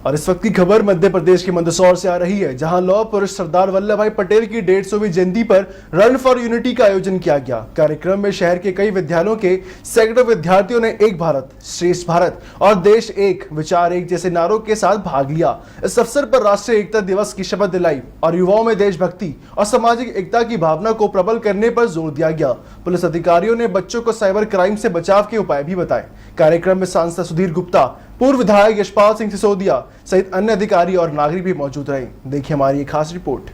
और इस वक्त की खबर मध्य प्रदेश के मंदसौर से आ रही है, जहां लौह पुरुष सरदार वल्लभ भाई पटेल की 150वीं जयंती पर रन फॉर यूनिटी का आयोजन किया गया। कार्यक्रम में शहर के कई विद्यालयों के सैकड़ों विद्यार्थियों ने एक भारत श्रेष्ठ भारत और देश एक विचार एक जैसे नारों के साथ भाग लिया। इस अवसर पर राष्ट्रीय एकता दिवस की शपथ दिलाई और युवाओं में देशभक्ति और सामाजिक एकता की भावना को प्रबल करने पर जोर दिया गया। पुलिस अधिकारियों ने बच्चों को साइबर क्राइम से बचाव के उपाय भी बताए। कार्यक्रम में सांसद सुधीर गुप्ता, पूर्व विधायक यशपाल सिंह सिसोदिया सहित अन्य अधिकारी और नागरिक भी मौजूद रहे। देखिए हमारी एक खास रिपोर्ट।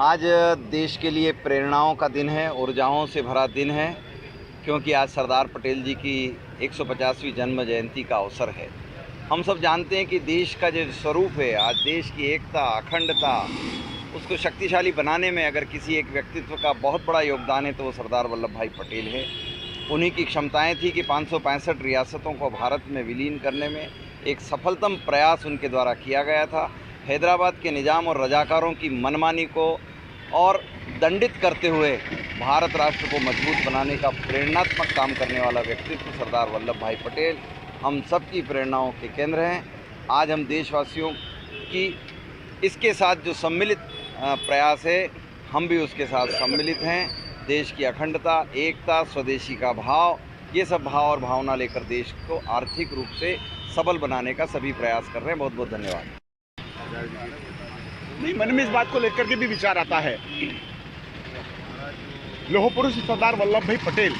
आज देश के लिए प्रेरणाओं का दिन है, ऊर्जाओं से भरा दिन है, क्योंकि आज सरदार पटेल जी की 150वीं जन्म जयंती का अवसर है। हम सब जानते हैं कि देश का जो स्वरूप है, आज देश की एकता, अखंडता, उसको शक्तिशाली बनाने में अगर किसी एक व्यक्तित्व का बहुत बड़ा योगदान है तो वो सरदार वल्लभ भाई पटेल है। उन्हीं की क्षमताएं थी कि 565 रियासतों को भारत में विलीन करने में एक सफलतम प्रयास उनके द्वारा किया गया था। हैदराबाद के निज़ाम और रजाकारों की मनमानी को और दंडित करते हुए भारत राष्ट्र को मजबूत बनाने का प्रेरणात्मक काम करने वाला व्यक्तित्व सरदार वल्लभ भाई पटेल हम सब की प्रेरणाओं के केंद्र हैं। आज हम देशवासियों की इसके साथ जो सम्मिलित प्रयास है, हम भी उसके साथ सम्मिलित हैं। देश की अखंडता, एकता, स्वदेशी का भाव, ये सब भाव और भावना लेकर देश को आर्थिक रूप से सबल बनाने का सभी प्रयास कर रहे हैं। बहुत बहुत धन्यवाद। नहीं, मन में इस बात को लेकर के भी विचार आता है, लौह पुरुष सरदार वल्लभ भाई पटेल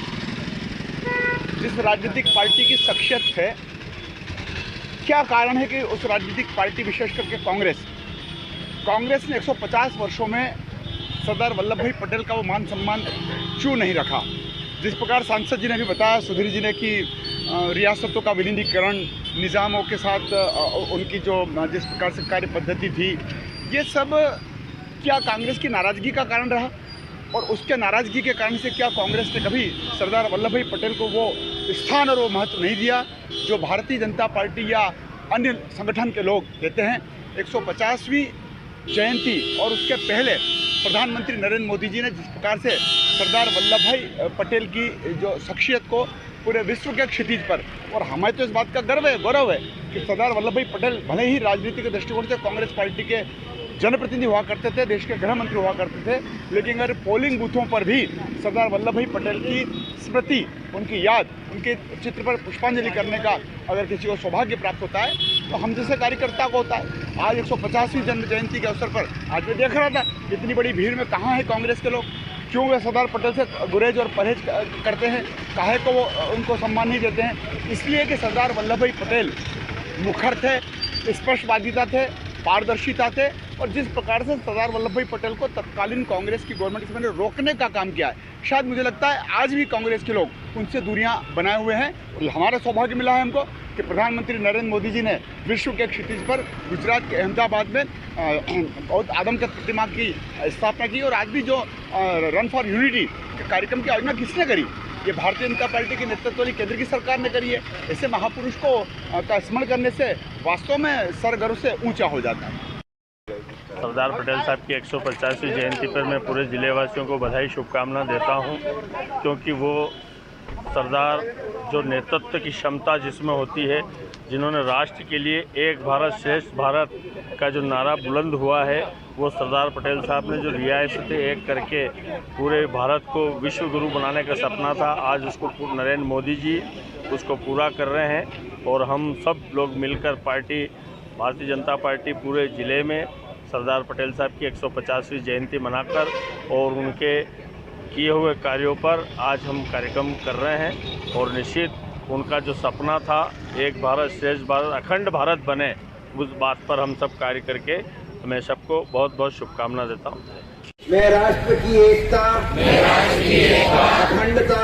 जिस राजनीतिक पार्टी की शख्सियत है, क्या कारण है कि उस राजनीतिक पार्टी, विशेष करके कांग्रेस ने 150 वर्षों में सरदार वल्लभ भाई पटेल का वो मान सम्मान क्यों नहीं रखा। जिस प्रकार सांसद जी ने भी बताया, सुधीर जी ने, कि रियासतों का विलीनीकरण, निज़ामों के साथ उनकी जो जिस प्रकार से कार्य पद्धति थी, ये सब क्या कांग्रेस की नाराज़गी का कारण रहा? और उसके नाराज़गी के कारण से क्या कांग्रेस ने कभी सरदार वल्लभ भाई पटेल को वो स्थान और वो महत्व नहीं दिया जो भारतीय जनता पार्टी या अन्य संगठन के लोग देते हैं? 150वीं जयंती और उसके पहले प्रधानमंत्री नरेंद्र मोदी जी ने जिस प्रकार से सरदार वल्लभ भाई पटेल की जो शख्सियत को पूरे विश्व के क्षितिज पर, और हमें तो इस बात का गौरव है कि सरदार वल्लभ भाई पटेल भले ही राजनीतिक दृष्टिकोण से कांग्रेस पार्टी के जनप्रतिनिधि हुआ करते थे, देश के गृह मंत्री हुआ करते थे, लेकिन अगर पोलिंग बूथों पर भी सरदार वल्लभ भाई पटेल की स्मृति, उनकी याद, उनके चित्र पर पुष्पांजलि करने का अगर किसी को सौभाग्य प्राप्त होता है तो हम जैसे कार्यकर्ता को होता है। आज 150वीं जन्म जयंती के अवसर पर आज मैं देख रहा था इतनी बड़ी भीड़ में कहाँ है कांग्रेस के लोग, क्यों वे सरदार पटेल से गुरेज और परहेज करते हैं, काहे को वो उनको सम्मान नहीं देते हैं? इसलिए कि सरदार वल्लभ भाई पटेल मुखर थे, स्पष्टवादिता थे, पारदर्शिता थे, और जिस प्रकार से सरदार वल्लभ भाई पटेल को तत्कालीन कांग्रेस की गवर्नमेंट ने रोकने का काम किया है, शायद मुझे लगता है आज भी कांग्रेस के लोग उनसे दूरियां बनाए हुए हैं। और हमारा सौभाग्य मिला है हमको कि प्रधानमंत्री नरेंद्र मोदी जी ने विश्व के क्षितिज पर गुजरात के अहमदाबाद में बहुत आदमकद प्रतिमा की स्थापना की। और आज भी जो रन फॉर यूनिटी के कार्यक्रम की आयोजना किसने करी? ये भारतीय जनता पार्टी के नेतृत्व वाली केंद्र की सरकार ने करी है। ऐसे महापुरुष को का स्मरण करने से वास्तव में सर गर्व से ऊंचा हो जाता है। सरदार पटेल साहब की 150वीं जयंती पर मैं पूरे ज़िले वासियों को बधाई, शुभकामना देता हूं, क्योंकि वो सरदार जो नेतृत्व की क्षमता जिसमें होती है, जिन्होंने राष्ट्र के लिए एक भारत श्रेष्ठ भारत का जो नारा बुलंद हुआ है, वो सरदार पटेल साहब ने जो रियासतें एक करके पूरे भारत को विश्व गुरु बनाने का सपना था, आज उसको नरेंद्र मोदी जी उसको पूरा कर रहे हैं। और हम सब लोग मिलकर पार्टी, भारतीय जनता पार्टी पूरे ज़िले में सरदार पटेल साहब की 150वीं जयंती मनाकर और उनके किए हुए कार्यों पर आज हम कार्यक्रम कर रहे हैं। और निश्चित उनका जो सपना था, एक भारत श्रेष्ठ भारत, अखंड भारत बने, उस बात पर हम सब कार्य करके मैं सबको बहुत बहुत शुभकामना देता हूँ। मैं राष्ट्र की एकता, अखंडता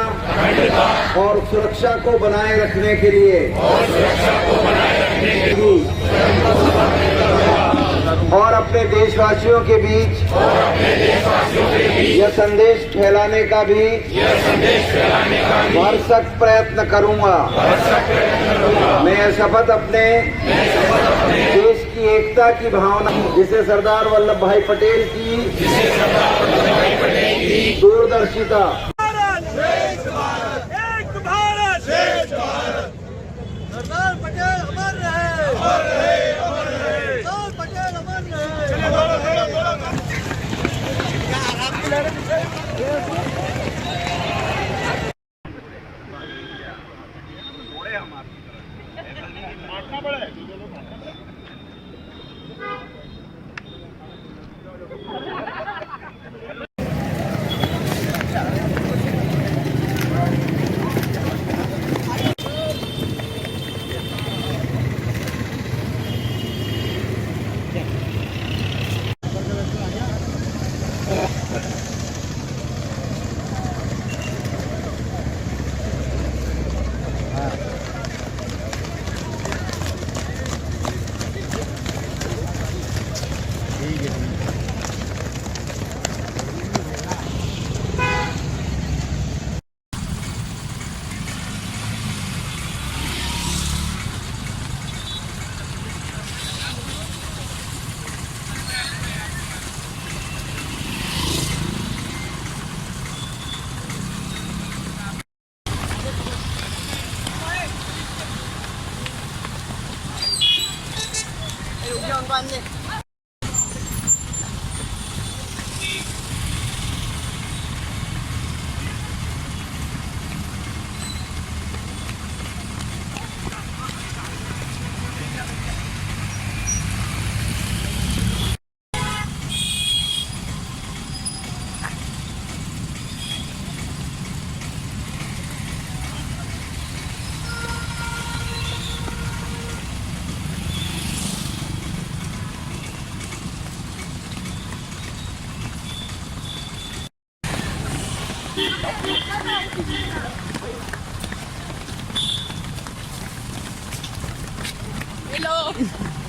और सुरक्षा को बनाए रखने के लिए और अपने देशवासियों के बीच यह संदेश फैलाने का भी भरसक प्रयत्न करूंगा। मैं यह शपथ अपने देश की एकता की भावना, जिसे सरदार वल्लभ भाई पटेल की दूरदर्शिता, एक भारत, सरदार पटेल अमर रहे। काटना पड़े। Hello.